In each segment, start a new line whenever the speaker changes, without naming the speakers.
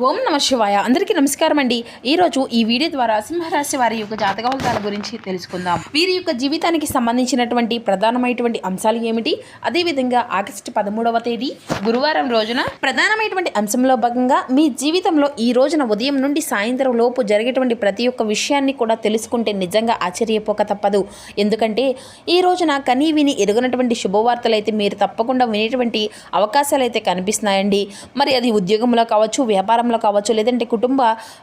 ఓం నమ శివాయ. అందరికీ నమస్కారం అండి. ఈరోజు ఈ వీడియో ద్వారా సింహరాశి వారి యొక్క జాతక ఫలితాల గురించి తెలుసుకుందాం. వీరి యొక్క జీవితానికి సంబంధించినటువంటి ప్రధానమైనటువంటి అంశాలు ఏమిటి, అదేవిధంగా ఆగస్టు 13వ తేదీ గురువారం రోజున ప్రధానమైనటువంటి అంశంలో భాగంగా మీ జీవితంలో ఈ రోజున ఉదయం నుండి సాయంత్రం లోపు జరిగేటువంటి ప్రతి ఒక్క విషయాన్ని కూడా తెలుసుకుంటే నిజంగా ఆశ్చర్యపోక తప్పదు. ఎందుకంటే ఈ రోజున కనీ విని ఎరుగనటువంటి శుభవార్తలు అయితే మీరు తప్పకుండా వినేటువంటి అవకాశాలు అయితే కనిపిస్తున్నాయండి. మరి అది ఉద్యోగంలో కావచ్చు, వ్యాపారంలో కావచ్చు, లేదంటే కుటుంబ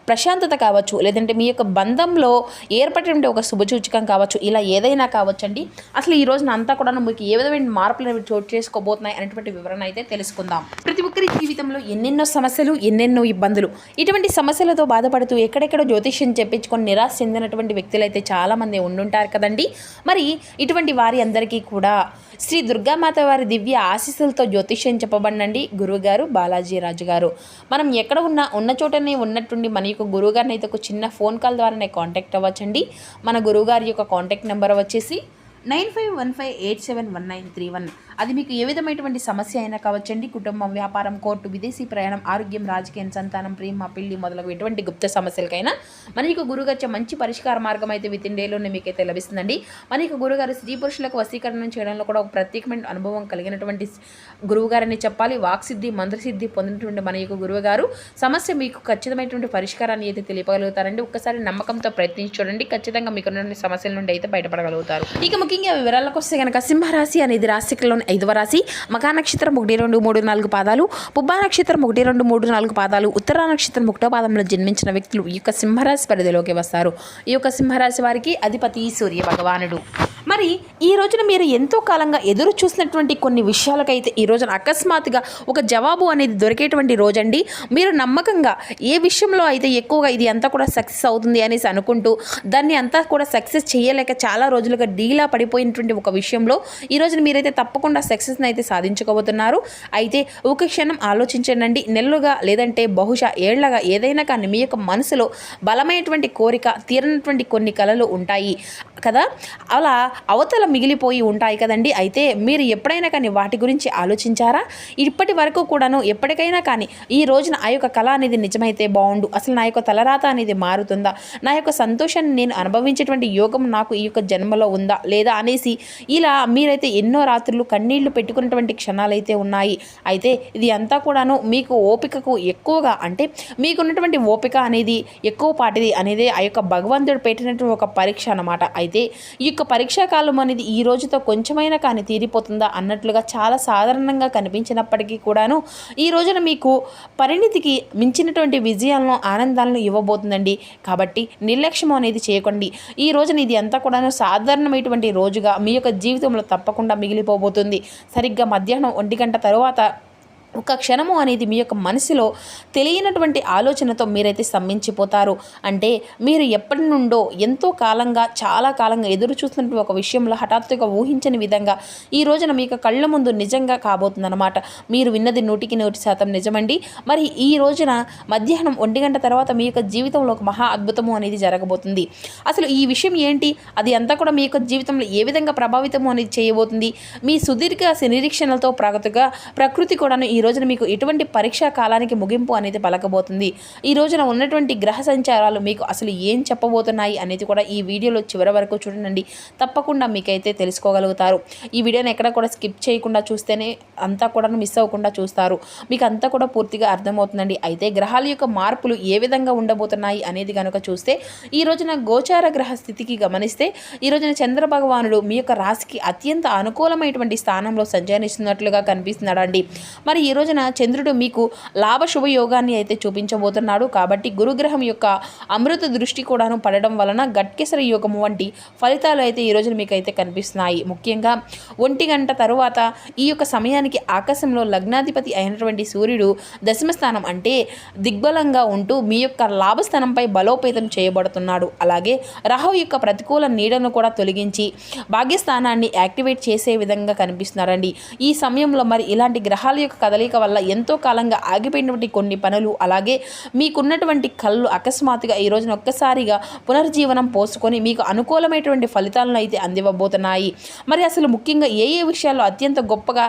ప్రశాంతత కావచ్చు, లేదంటే మీ యొక్క బంధంలో ఏర్పడినటువంటి ఒక శుభసూచకం కావచ్చు, ఇలా ఏదైనా కావచ్చండి. అసలు ఈ రోజున అంతా కూడా మీకు ఏ విధమైన మార్పులు చోటు చేసుకోబోతున్నాయి అనేటువంటి వివరణ అయితే తెలుసుకుందాం. ప్రతి ఒక్కరి జీవితంలో ఎన్నెన్నో సమస్యలు, ఎన్నెన్నో ఇబ్బందులు, ఇటువంటి సమస్యలతో బాధపడుతూ ఎక్కడెక్కడో జ్యోతిష్యం చెప్పించుకొని నిరాశ చెందినటువంటి వ్యక్తులు అయితే చాలామంది ఉండుంటారు కదండి. మరి ఇటువంటి వారి అందరికీ కూడా శ్రీ దుర్గామాత వారి దివ్య ఆశీస్సులతో జ్యోతిష్యం చెప్పబడినండి గురువుగారు బాలాజీ రాజు గారు. మనం ఎక్కడ ఉన్న చోటనే ఉన్నట్టుండి మన యొక్క గురువుగారిని అయితే ఒక చిన్న ఫోన్ కాల్ ద్వారానే కాంటాక్ట్ అవ్వచ్చండి. మన గురువుగారి యొక్క కాంటాక్ట్ నెంబర్ వచ్చేసి 9515871931. అది మీకు ఏ విధమైనటువంటి సమస్య అయినా కావచ్చండి. కుటుంబం, వ్యాపారం, కోర్టు, విదేశీ ప్రయాణం, ఆరోగ్యం, రాజకీయం, సంతానం, ప్రేమ, పెళ్లి మొదలగు ఎటువంటి గుప్త సమస్యలకైనా మన యొక్క గురుగారు మంచి పరిష్కార మార్గం అయితే విత్ ఇన్ డేలోనే మీకైతే లభిస్తుందండి. మన యొక్క గురుగారు స్త్రీ పురుషులకు వశీకరణం చేయడంలో కూడా ఒక ప్రత్యేకమైన అనుభవం కలిగినటువంటి గురువుగారని చెప్పాలి. వాక్సిద్ధి, మంత్రసిద్ధి పొందినటువంటి మన యొక్క గురువుగారు సమస్య మీకు ఖచ్చితమైనటువంటి పరిష్కారాన్ని అయితే తెలియగలుగుతారండి. ఒక్కసారి నమ్మకంతో ప్రయత్నించి చూడండి, ఖచ్చితంగా మీకున్నటువంటి సమస్యల నుండి అయితే బయటపడగలుగుతారు. ఇక ముఖ్యంగా వివరాలకు వస్తే కనుక సింహరాశి అనేది రాశిలోని 5వ రాశి. మఖా నక్షత్రం 1, 2, 3, 4 పాదాలు, పుబ్బా నక్షత్రం 1, 2, 3, 4 పాదాలు, ఉత్తరా నక్షత్రం 1వ పాదంలో జన్మించిన వ్యక్తులు ఈ యొక్క సింహరాశి పరిధిలోకి వస్తారు. ఈ యొక్క సింహరాశి వారికి అధిపతి సూర్య భగవానుడు. మరి ఈ రోజున మీరు ఎంతో కాలంగా ఎదురు చూసినటువంటి కొన్ని విషయాలకైతే ఈ రోజున అకస్మాత్తుగా ఒక జవాబు అనేది దొరికేటువంటి రోజండి. మీరు నమ్మకంగా ఏ విషయంలో అయితే ఎక్కువగా ఇది అంతా కూడా సక్సెస్ అవుతుంది అనేసి అనుకుంటూ దాన్ని అంతా కూడా సక్సెస్ చేయలేక చాలా రోజులుగా డీలా పడిపోయినటువంటి ఒక విషయంలో ఈ రోజున మీరైతే తప్పకుండా సక్సెస్ని అయితే సాధించుకోబోతున్నారు. అయితే ఒక క్షణం ఆలోచించండి. నెలలుగా లేదంటే బహుశా ఏళ్లగా ఏదైనా కానీ మీ యొక్క మనసులో బలమైనటువంటి కోరిక తీరనటువంటి కొన్ని కలలు ఉంటాయి కదా, అలా అవతల మిగిలిపోయి ఉంటాయి కదండి. అయితే మీరు ఎప్పుడైనా కానీ వాటి గురించి ఆలోచించారా? ఇప్పటి వరకు కూడాను ఎప్పటికైనా కానీ ఈ రోజున ఆ యొక్క కళ అనేది నిజమైతే బాగుండు, అసలు నా యొక్క తలరాత అనేది మారుతుందా, నా యొక్క సంతోషాన్ని నేను అనుభవించేటువంటి యోగం నాకు ఈ యొక్క జన్మలో ఉందా లేదా అనేసి ఇలా మీరైతే ఎన్నో రాత్రులు కన్నీళ్లు పెట్టుకున్నటువంటి క్షణాలైతే ఉన్నాయి. అయితే ఇది అంతా కూడాను మీకు ఓపికకు ఎక్కువగా, అంటే మీకున్నటువంటి ఓపిక అనేది ఎక్కువ పాటిది అనేది ఆ యొక్క భగవంతుడు పెట్టినటువంటి ఒక పరీక్ష అన్నమాట. అయితే ఈ యొక్క పరీక్షా కాలం అనేది ఈ రోజుతో కొంచెమైనా కానీ తీరిపోతుందా అన్నట్లుగా చాలా సాధారణంగా కనిపించినప్పటికీ కూడాను ఈ రోజున మీకు పరిణితికి మించినటువంటి విజయాలను, ఆనందాలను ఇవ్వబోతుందండి. కాబట్టి నిర్లక్ష్యం అనేది చేయకండి. ఈ రోజున ఇది అంతా కూడాను సాధారణమైనటువంటి రోజుగా మీ యొక్క జీవితంలో తప్పకుండా మిగిలిపోబోతుంది. సరిగ్గా మధ్యాహ్నం 1 గంట తరువాత ఒక క్షణము అనేది మీ యొక్క మనసులో తెలియనటువంటి ఆలోచనతో మీరైతే స్తంభించిపోతారు. అంటే మీరు ఎప్పటి నుండో ఎంతో కాలంగా, చాలా కాలంగా ఎదురు చూస్తున్నటువంటి ఒక విషయంలో హఠాత్తుగా ఊహించని విధంగా ఈ రోజున మీకు కళ్ళ ముందు నిజంగా కాబోతుందన్నమాట. మీరు విన్నది 100% నిజమండి. మరి ఈ రోజున మధ్యాహ్నం 1 గంట తర్వాత మీ యొక్క జీవితంలో ఒక మహా అద్భుతము అనేది జరగబోతుంది. అసలు ఈ విషయం ఏంటి, అది అంతా కూడా మీ యొక్క జీవితంలో ఏ విధంగా ప్రభావితము అనేది చేయబోతుంది, మీ సుదీర్ఘ నిరీక్షణలతో ప్రకృతి కూడాను ఈ రోజున మీకు ఎటువంటి పరీక్షా కాలానికి ముగింపు అనేది పలకబోతుంది. ఈ రోజున ఉన్నటువంటి గ్రహ సంచారాలు మీకు అసలు ఏం చెప్పబోతున్నాయి అనేది కూడా ఈ వీడియోలో చివరి వరకు చూడండి. తప్పకుండా మీకైతే తెలుసుకోగలుగుతారు. ఈ వీడియోని ఎక్కడ కూడా స్కిప్ చేయకుండా చూస్తేనే అంతా కూడా మిస్ అవ్వకుండా చూస్తారు. మీకు అంతా కూడా పూర్తిగా అర్థమవుతుందండి. అయితే గ్రహాల యొక్క మార్పులు ఏ విధంగా ఉండబోతున్నాయి అనేది కనుక చూస్తే ఈ రోజున గోచార గ్రహ స్థితికి గమనిస్తే ఈ రోజున చంద్ర భగవానుడు మీ యొక్క రాశికి అత్యంత అనుకూలమైనటువంటి స్థానంలో సంచరిస్తున్నట్లుగా కనిపిస్తున్నాడు అండి. మరి ఈ రోజున చంద్రుడు మీకు లాభ శుభయోగాన్ని అయితే చూపించబోతున్నాడు. కాబట్టి గురుగ్రహం యొక్క అమృత దృష్టి కూడాను పడడం వలన గట్కేసరి యోగము వంటి ఫలితాలు అయితే ఈ రోజున మీకు అయితే కనిపిస్తున్నాయి. ముఖ్యంగా 1 గంట తరువాత ఈ యొక్క సమయానికి ఆకాశంలో లగ్నాధిపతి అయినటువంటి సూర్యుడు దశమ స్థానం అంటే దిగ్బలంగా ఉంటూ మీ యొక్క లాభస్థానంపై బలోపేతం చేయబడుతున్నాడు. అలాగే రాహు యొక్క ప్రతికూల నీడను కూడా తొలగించి భాగ్యస్థానాన్ని యాక్టివేట్ చేసే విధంగా కనిపిస్తున్నారండి. ఈ సమయంలో మరి ఇలాంటి గ్రహాల యొక్క కదలిక కదలిక వల్ల ఎంతో కాలంగా ఆగిపోయినటువంటి కొన్ని పనులు, అలాగే మీకున్నటువంటి కళ్ళు అకస్మాత్తుగా ఈ రోజున ఒక్కసారిగా పునర్జీవనం పోసుకొని మీకు అనుకూలమైనటువంటి ఫలితాలను అయితే అందివ్వబోతున్నాయి. మరి అసలు ముఖ్యంగా ఏ విషయాల్లో అత్యంత గొప్పగా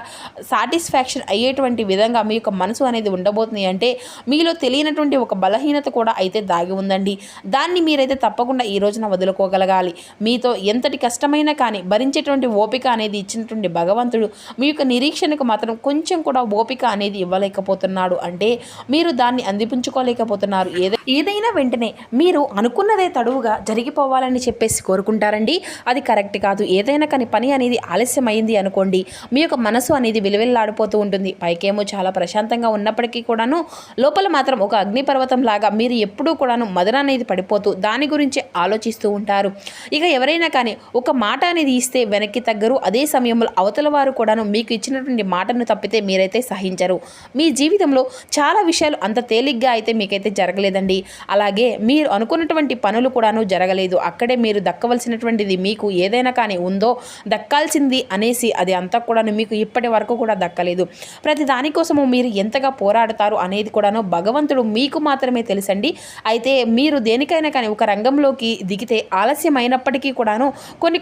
సాటిస్ఫాక్షన్ అయ్యేటువంటి విధంగా మీ యొక్క మనసు అనేది ఉండబోతుంది అంటే, మీలో తెలియనటువంటి ఒక బలహీనత కూడా అయితే దాగి ఉందండి. దాన్ని మీరైతే తప్పకుండా ఈ రోజున వదులుకోగలగాలి. మీతో ఎంతటి కష్టమైనా కానీ భరించేటువంటి ఓపిక అనేది ఇచ్చినటువంటి భగవంతుడు మీ యొక్క నిరీక్షణకు మాత్రం కొంచెం కూడా ఓపిక అనేది ఇవ్వలేకపోతున్నాడు. అంటే మీరు దాన్ని అందిపుంచుకోలేకపోతున్నారు. ఏదైనా వెంటనే మీరు అనుకున్నదే తడువుగా జరిగిపోవాలని చెప్పేసి కోరుకుంటారండి. అది కరెక్ట్ కాదు. ఏదైనా కానీ పని అనేది ఆలస్యమైంది అనుకోండి, మీ యొక్క మనసు అనేది విలువెల్లాడిపోతూ ఉంటుంది. పైకేమో చాలా ప్రశాంతంగా ఉన్నప్పటికీ కూడాను లోపల మాత్రం ఒక అగ్నిపర్వతం లాగా మీరు ఎప్పుడూ కూడాను మదన అనేది పడిపోతూ దాని గురించి ఆలోచిస్తూ ఉంటారు. ఇక ఎవరైనా కానీ ఒక మాట అనేది ఇస్తే వెనక్కి తగ్గరు. అదే సమయంలో అవతల వారు కూడాను మీకు ఇచ్చినటువంటి మాటను తప్పితే మీరైతే సహించరు. మీ జీవితంలో చాలా విషయాలు అంత తేలిగ్గా అయితే మీకైతే జరగలేదండి. అలాగే మీరు అనుకున్నటువంటి పనులు కూడాను జరగలేదు. అక్కడే మీరు దక్కవలసినటువంటిది మీకు ఏదైనా కానీ ఉందో దక్కాల్సింది అనేసి అది అంతా కూడాను మీకు ఇప్పటి వరకు కూడా దక్కలేదు. ప్రతి దానికోసము మీరు ఎంతగా పోరాడతారు అనేది కూడాను భగవంతుడు మీకు మాత్రమే తెలుసండి. అయితే మీరు దేనికైనా కానీ ఒక రంగంలోకి దిగితే ఆలస్యం అయినప్పటికీ కూడాను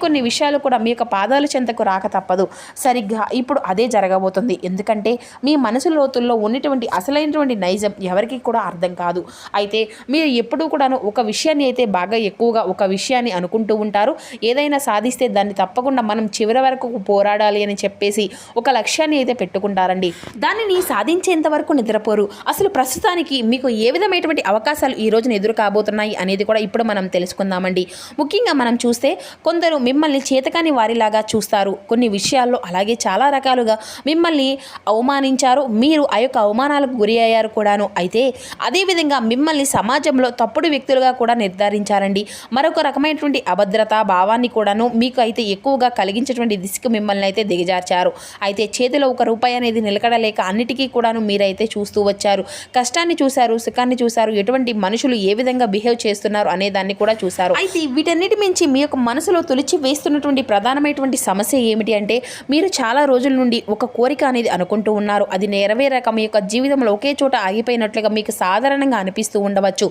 కొన్ని విషయాలు కూడా మీ యొక్క పాదాల చెంతకు రాక తప్పదు. సరిగ్గా ఇప్పుడు అదే జరగబోతుంది. ఎందుకంటే మీ మనసు లోతుల్లో ఉన్నటువంటి అసలైనటువంటి నైజం ఎవరికి కూడా అర్థం కాదు. అయితే మీరు ఎప్పుడూ కూడాను ఒక విషయాన్ని అయితే బాగా ఎక్కువగా ఒక విషయాన్ని అనుకుంటూ ఉంటారు. ఏదైనా సాధిస్తే దాన్ని తప్పకుండా మనం చివరి వరకు పోరాడాలి అని చెప్పేసి ఒక లక్ష్యాన్ని అయితే పెట్టుకుంటారండి. దానిని సాధించేంత వరకు నిద్రపోరు. అసలు ప్రస్తుతానికి మీకు ఏ విధమైనటువంటి అవకాశాలు ఈ రోజున ఎదురు కాబోతున్నాయి అనేది కూడా ఇప్పుడు మనం తెలుసుకుందామండి. ముఖ్యంగా మనం చూస్తే కొందరు మిమ్మల్ని చేతకాని వారిలాగా చూస్తారు కొన్ని విషయాల్లో. అలాగే చాలా రకాలుగా మిమ్మల్ని అవమానించారు. మీరు ఆ యొక్క అవమానాలకు గురి అయ్యారు కూడాను. అయితే అదేవిధంగా మిమ్మల్ని సమాజంలో తప్పుడు వ్యక్తులుగా కూడా నిర్ధారించారండి. మరొక రకమైనటువంటి అభద్రతా భావాన్ని కూడాను మీకు అయితే ఎక్కువగా కలిగించేటువంటి దిశకు మిమ్మల్ని అయితే దిగజార్చారు. అయితే చేతిలో ఒక రూపాయి అనేది నిలకడలేక అన్నిటికీ కూడాను మీరైతే చూస్తూ వచ్చారు. కష్టాన్ని చూశారు, సుఖాన్ని చూశారు, ఎటువంటి మనుషులు ఏ విధంగా బిహేవ్ చేస్తున్నారు అనే దాన్ని కూడా చూశారు. అయితే వీటన్నిటి మించి మీ యొక్క మనసులో తొలిచి వేస్తున్నటువంటి ప్రధానమైనటువంటి సమస్య ఏమిటి అంటే, మీరు చాలా రోజుల నుండి ఒక కోరిక అనేది అనుకుంటూ ఉన్నారు. అది నెరవేరక మీ యొక్క జీవితంలో ఒకే చోట ఆగిపోయినట్లుగా మీకు సాధారణంగా అనిపిస్తూ ఉండవచ్చు.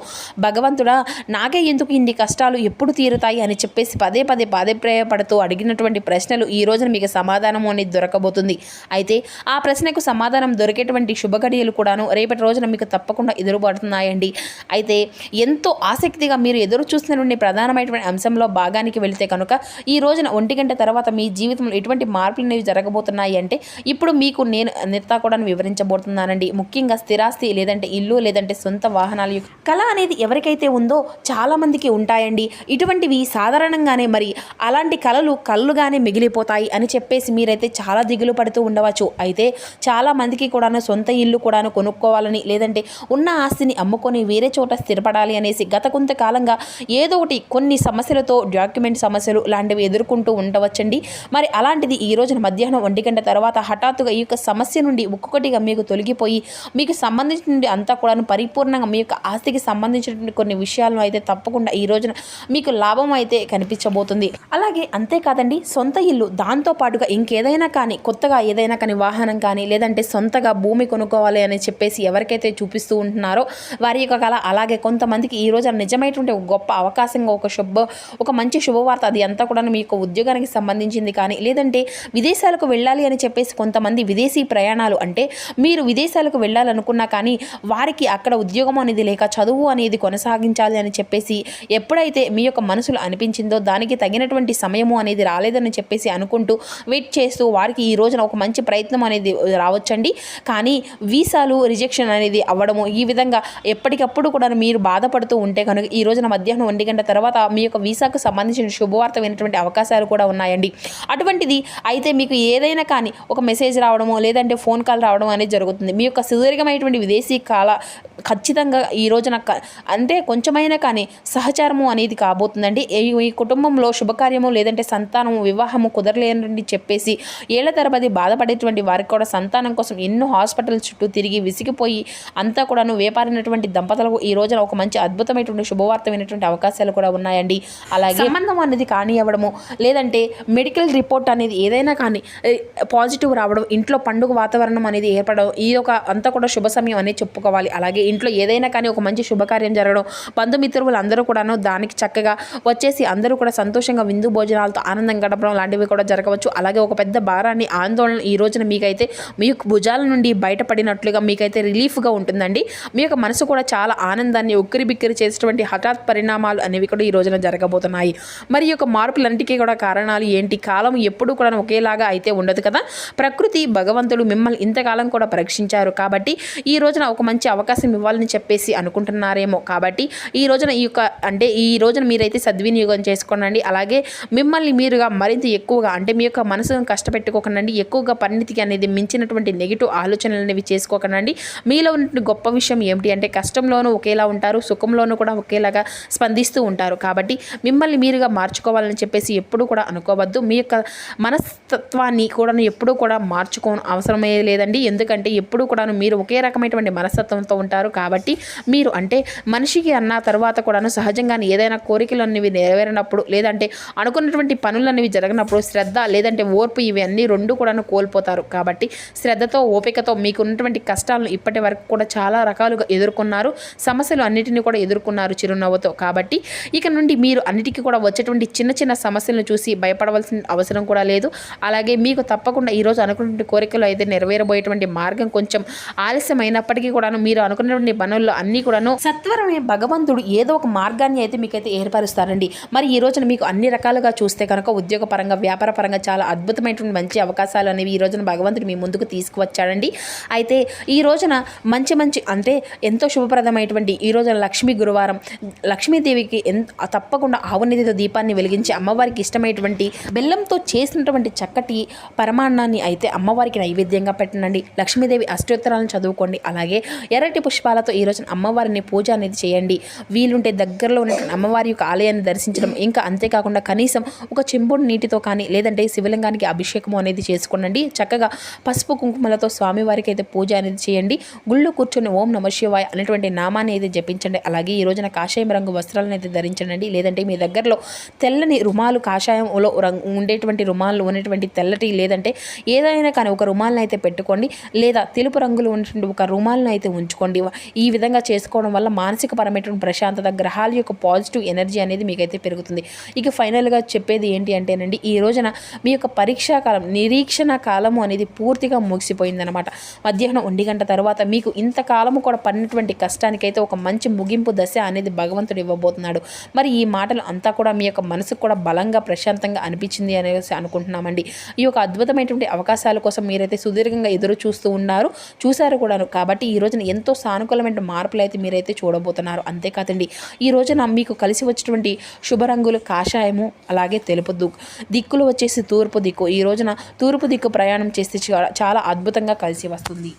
భగవంతుడా, నాకే ఎందుకు ఇన్ని కష్టాలు ఎప్పుడు తీరుతాయి అని చెప్పేసి పదే బాధపడుతూ అడిగినటువంటి ప్రశ్నలు ఈ రోజున మీకు సమాధానం అనేది దొరకబోతుంది. అయితే ఆ ప్రశ్నకు సమాధానం దొరికేటువంటి శుభఘడియలు కూడాను రేపటి రోజున మీకు తప్పకుండా ఎదురుపడుతున్నాయండి. అయితే ఎంతో ఆసక్తిగా మీరు ఎదురు చూస్తున్నటువంటి ప్రధానమైనటువంటి అంశంలో భాగానికి వెళితే కనుక ఈ రోజున 1 గంట తర్వాత మీ జీవితంలో ఎటువంటి మార్పులు అనేవి జరగబోతున్నాయి అంటే ఇప్పుడు మీకు నేను అంతా కూడా వివరించబోతున్నానండి. ముఖ్యంగా స్థిరాస్తి లేదంటే ఇల్లు లేదంటే సొంత వాహనాల యొక్క కళ అనేది ఎవరికైతే ఉందో చాలా మందికి ఉంటాయండి. ఇటువంటివి సాధారణంగానే మరి అలాంటి కళ్ళుగానే మిగిలిపోతాయి అని చెప్పేసి మీరైతే చాలా దిగులు పడుతూ ఉండవచ్చు. అయితే చాలా మందికి కూడాను సొంత ఇల్లు కూడాను కొనుక్కోవాలని లేదంటే ఉన్న ఆస్తిని అమ్ముకొని వేరే చోట స్థిరపడాలి అనేసి గత కొంతకాలంగా ఏదో ఒకటి కొన్ని సమస్యలతో డాక్యుమెంట్ సమస్యలు లాంటివి ఎదుర్కొంటూ ఉండవచ్చండి. మరి అలాంటిది ఈ రోజున మధ్యాహ్నం 1 గంట తర్వాత హఠాత్తుగా ఈ యొక్క సమస్య నుండి ఒక్కొక్కటిగా మీకు తొలగిపోయి మీకు సంబంధించిన అంతా కూడా పరిపూర్ణంగా మీ యొక్క ఆస్తికి సంబంధించినటువంటి కొన్ని విషయాలను అయితే తప్పకుండా ఈ రోజున మీకు లాభం అయితే కనిపించబోతుంది. అలాగే అంతేకాదండి, సొంత ఇల్లు దాంతో పాటుగా ఇంకేదైనా కానీ కొత్తగా ఏదైనా కానీ వాహనం కానీ లేదంటే సొంతగా భూమి కొనుక్కోవాలి అని చెప్పేసి ఎవరికైతే చూపిస్తూ ఉంటున్నారో వారి యొక్క కళ. అలాగే కొంతమందికి ఈ రోజు నిజమైనటువంటి ఒక గొప్ప అవకాశంగా ఒక మంచి శుభవార్త, అది అంతా కూడా మీ యొక్క ఉద్యోగానికి సంబంధించింది కానీ లేదంటే విదేశాలకు వెళ్ళాలి అని చెప్పేసి కొంతమంది విదేశీ ప్రయాణాలు, అంటే మీరు విదేశాలకు వెళ్ళాలనుకున్నా కానీ వారికి అక్కడ ఉద్యోగం అనేది లేక చదువు అనేది కొనసాగించాలి అని చెప్పేసి ఎప్పుడైతే మీ యొక్క మనసులో అనిపించిందో దానికి తగినటువంటి సమయము అనేది రాలేదని చెప్పేసి అనుకుంటూ వెయిట్ చేస్తూ వారికి ఈ రోజున ఒక మంచి ప్రయత్నం అనేది రావచ్చండి. కానీ వీసాలు రిజెక్షన్ అనేది అవ్వడము, ఈ విధంగా ఎప్పటికప్పుడు కూడా మీరు బాధపడుతూ ఉంటే కనుక ఈ రోజున మధ్యాహ్నం 1 గంట తర్వాత మీ యొక్క వీసాకు సంబంధించిన శుభవార్త వినటువంటి అవకాశాలు కూడా ఉన్నాయండి. అటువంటిది అయితే మీకు ఏదైనా కానీ ఒక మెసేజ్ రావడము లేదంటే ఫోన్ కాల్ రావడం అనేది జరుగుతుంది. మీ యొక్క సుదీర్ఘమైనటువంటి విదేశీ ఖచ్చితంగా ఈ రోజున అంటే కొంచెమైనా కానీ సహచారము అనేది కాబోతుందండి. ఈ కుటుంబంలో శుభకార్యము లేదంటే సంతానము వివాహము కుదరలేనని చెప్పేసి ఏళ్ల తరబడి బాధపడేటువంటి వారికి కూడా సంతానం కోసం ఎన్నో హాస్పిటల్ చుట్టూ తిరిగి విసిగిపోయి అంతా కూడాను వేపారినటువంటి దంపతులకు ఈ రోజున ఒక మంచి అద్భుతమైనటువంటి శుభవార్త వినేటువంటి అవకాశాలు కూడా ఉన్నాయండి. అలాగే సంబంధం అనేది కానీ అవ్వడము లేదంటే మెడికల్ రిపోర్ట్ అనేది ఏదైనా కానీ పాజిటివ్ రావడం, ఇంట్లో పండుగ వాతావరణం అనేది ఏర్పడడం, ఈ ఒక అంతా కూడా శుభ సమయం అనేది చెప్పుకోవాలి. అలాగే ఇంట్లో ఏదైనా కానీ ఒక మంచి శుభకార్యం జరగడం, బంధుమిత్రులు అందరూ కూడాను దానికి చక్కగా వచ్చేసి అందరూ కూడా సంతోషంగా విందు భోజనాలతో ఆనందం గడపడం లాంటివి కూడా జరగవచ్చు. అలాగే ఒక పెద్ద భారాన్ని ఆందోళన ఈ రోజున మీకైతే మీ యొక్క భుజాల నుండి బయటపడినట్లుగా మీకైతే రిలీఫ్గా ఉంటుందండి. మీ యొక్క మనసు కూడా చాలా ఆనందాన్ని ఉక్కిరి బిక్కిరి చేసేటువంటి హఠాత్ పరిణామాలు అనేవి కూడా ఈ రోజున జరగబోతున్నాయి. మరి ఈ యొక్క మార్పులన్నిటికీ కూడా కారణాలు ఏంటి? కాలం ఎప్పుడూ కూడా ఒకేలాగా అయితే ఉండదు కదా. ప్రకృతి భగవంతుడు మిమ్మల్ని ఇంతకాలం కూడా పరీక్షించారు కాబట్టి ఈ రోజున ఒక మంచి అవకాశం ఇవ్వాలని చెప్పేసి అనుకుంటున్నారేమో. కాబట్టి ఈ రోజున ఈ రోజున మీరైతే సద్వినియోగం చేసుకోనండి. అలాగే మిమ్మల్ని మీరుగా మరింత ఎక్కువగా అంటే మీ యొక్క మనసును కష్టపెట్టుకోకండి. ఎక్కువగా పరిణితికి అనేది మించినటువంటి నెగిటివ్ ఆలోచనలు అనేవి చేసుకోకండి. మీలో ఉన్నటువంటి గొప్ప విషయం ఏమిటి అంటే కష్టంలోనూ ఒకేలా ఉంటారు, సుఖంలోనూ కూడా ఒకేలాగా స్పందిస్తూ ఉంటారు. కాబట్టి మిమ్మల్ని మీరుగా మార్చుకోవాలని చెప్పేసి ఎప్పుడూ కూడా అనుకోవద్దు. మీ యొక్క మనస్తత్వాన్ని కూడా ఎప్పుడూ కూడా అవసరమే లేదండి. ఎందుకంటే ఎప్పుడూ కూడా మీరు ఒకే రకమైనటువంటి మనస్తత్వంతో ఉంటారు. కాబట్టి మీరు అంటే మనిషికి అన్న తర్వాత కూడాను సహజంగానే ఏదైనా కోరికలు అనేవి నెరవేరినప్పుడు లేదంటే అనుకున్నటువంటి పనులు అనేవి జరగనప్పుడు శ్రద్ధ లేదంటే ఓర్పు ఇవన్నీ రెండు కూడాను కోల్పోతారు. కాబట్టి శ్రద్ధతో ఓపికతో మీకు ఉన్నటువంటి కష్టాలను ఇప్పటి వరకు కూడా చాలా రకాలుగా ఎదుర్కొన్నారు. సమస్యలు అన్నిటిని కూడా ఎదుర్కొన్నారు చిరునవ్వుతో. కాబట్టి ఇక నుండి మీరు అన్నిటికీ కూడా వచ్చేటువంటి చిన్న చిన్న సమస్యలను చూసి భయపడవలసిన అవసరం కూడా లేదు. అలాగే మీకు తప్పకుండా ఈరోజు అనుకున్నటువంటి కోరికలు అయితే నెరవేరబోయేటువంటి మార్గం కొంచెం ఆలస్యమైనప్పటికీ కూడాను మీరు అనుకున్నటువంటి పనుల్లో అన్నీ కూడాను సత్వరమే భగవంతుడు ఏదో ఒక మార్గాన్ని అయితే మీకైతే ఏర్పరుస్తారండి. మరి ఈ రోజున మీకు అన్ని రకాలుగా చూస్తే కనుక ఉద్యోగపరంగా వ్యాపార పరంగా చాలా అద్భుతమైనటువంటి మంచి అవకాశాలు అనేవి ఈ రోజున భగవంతుడు మీ ముందుకు తీసుకువచ్చాడండి. అయితే ఈ రోజున మంచి అంటే ఎంతో శుభప్రదమైనటువంటి ఈ రోజున లక్ష్మీ గురువారం లక్ష్మీదేవికి తప్పకుండా ఆవునిధితో దీపాన్ని వెలిగించి అమ్మవారికి ఇష్టమైనటువంటి బెల్లంతో చేసినటువంటి చక్కటి పరమాన్నాన్ని అయితే అమ్మవారికి నైవేద్యంగా పెట్టండి. లక్ష్మీదేవి అష్టోత్తరాలను చదువుకోండి. అలాగే ఎర్రటి పుష్పాలతో ఈ రోజున అమ్మవారిని పూజ అనేది చేయండి. వీలుంటే దగ్గరలో ఉన్న అమ్మవారి యొక్క ఆలయాన్ని దర్శించడం, ఇంకా అంతేకాకుండా కనీసం ఒక చెంబుడు నీటితో కానీ లేదంటే శివలింగానికి అభిషేకం అనేది చేసుకోండి. చక్కగా పసుపు కుంకుమలతో స్వామివారికి అయితే పూజ అనేది చేయండి. గుళ్ళు కూర్చొని ఓం నమ శివాయ అనేటువంటి నామాన్ని అయితే జపించండి. అలాగే ఈ రోజున కాషాయం రంగు వస్త్రాలను అయితే ధరించండి. లేదంటే మీ దగ్గరలో తెల్లని రుమాలు కాషాయంలో ఉండేటువంటి రుమాలు ఉన్నటువంటి తెల్లటి లేదంటే ఏదైనా కానీ ఒక రుమాలను అయితే పెట్టుకోండి. లేదా తెలుపు రంగులు ఉన్నటువంటి ఒక రుమాలను అయితే ఉంచుకోండి. ఈ విధంగా చేసుకోవడం వల్ల మానసిక పరమైనటువంటి ప్రశాంతత, గ్రహాల యొక్క పాజిటివ్ ఎనర్జీ అనేది మీకైతే పెరుగుతుంది. ఇక ఫైనల్గా చెప్పేది ఏంటి అంటేనండి ఈ రోజున మీ యొక్క పరీక్షా కాలం నిరీక్షణ కాలము అనేది పూర్తిగా ముగిసిపోయిందనమాట. మధ్యాహ్నం 1 గంట తర్వాత మీకు ఇంతకాలము కూడా పడినటువంటి కష్టానికైతే ఒక మంచి ముగింపు దశ అనేది భగవంతుడు ఇవ్వబోతున్నాడు. మరి ఈ మాటలు అంతా కూడా మీ యొక్క మనసుకు కూడా బలంగా ప్రశాంతంగా అనిపించింది అనేసి అనుకుంటున్నామండి. ఈ యొక్క అద్భుతమైనటువంటి అవకాశాల కోసం మీరైతే సుదీర్ఘంగా ఎదురు చూశారు కూడాను. కాబట్టి ఈ రోజున ఎంతో సానుకూలమైన మార్పులు అయితే మీరైతే చూడబోతున్నారు. అంతేకాదండి ఈ రోజున మీకు కలిసి వచ్చినటువంటి శుభ రంగులు కాషాయము అలాగే తెలుపు దిక్కులు వచ్చేసి తూర్పు దిక్కు. ఈ రోజున తూర్పు దిక్కు ప్రయాణం చేస్తే చాలా అద్భుతంగా కలిసి వస్తుంది.